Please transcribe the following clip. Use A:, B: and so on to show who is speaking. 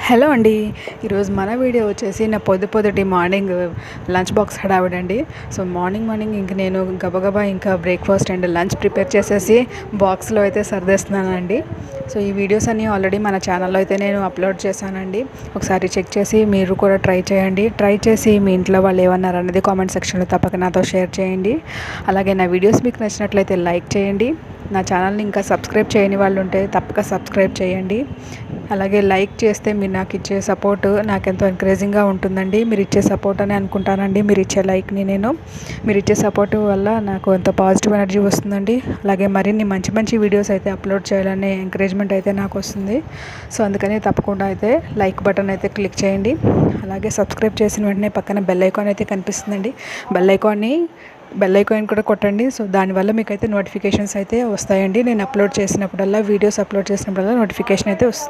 A: Hello అండి. ఈరోజు మన వీడియో వచ్చేసి నా పొద్దుటి మార్నింగ్ లంచ్ బాక్స్ హడావిడండి. సో మార్నింగ్ ఇంక నేను గబగబా ఇంకా బ్రేక్ఫాస్ట్ అండ్ లంచ్ ప్రిపేర్ చేసేసి బాక్స్లో అయితే సర్దేస్తున్నానండి. సో ఈ వీడియోస్ అన్నీ ఆల్రెడీ మన ఛానల్లో అయితే నేను అప్లోడ్ చేశానండి. ఒకసారి చెక్ చేసి మీరు కూడా ట్రై చేయండి. ట్రై చేసి మీ ఇంట్లో వాళ్ళు ఏమన్నారు అన్నది కామెంట్ సెక్షన్లో తప్పక నాతో షేర్ చేయండి. అలాగే నా వీడియోస్ మీకు నచ్చినట్లయితే లైక్ చేయండి. నా ఛానల్ని ఇంకా సబ్స్క్రైబ్ చేయని వాళ్ళు ఉంటే తప్పక సబ్స్క్రైబ్ చేయండి. అలాగే లైక్ చేస్తే మీరు నాకు ఇచ్చే సపోర్ట్ నాకెంతో ఎంకరేజింగ్గా ఉంటుందండి. మీరు ఇచ్చే సపోర్ట్ అని అనుకుంటానండి. మీరు ఇచ్చే లైక్ని మీరు ఇచ్చే సపోర్ట్ వల్ల నాకు ఎంతో పాజిటివ్ ఎనర్జీ వస్తుందండి. అలాగే మరిన్ని మంచి వీడియోస్ అయితే అప్లోడ్ చేయాలనే ఎంకరేజ్మెంట్ అయితే నాకు వస్తుంది. సో అందుకని తప్పకుండా అయితే లైక్ బటన్ అయితే క్లిక్ చేయండి. అలాగే సబ్స్క్రైబ్ చేసిన వెంటనే పక్కన బెల్ ఐకాన్ అయితే కనిపిస్తుందండి. బెల్ ఐకాన్ కూడా కొట్టండి. సో దానివల్ల మీకైతే నోటిఫికేషన్స్ అయితే వస్తాయండి. నేను వీడియోస్ అప్లోడ్ చేసినప్పుడల్లా నోటిఫికేషన్ అయితే వస్తుంది.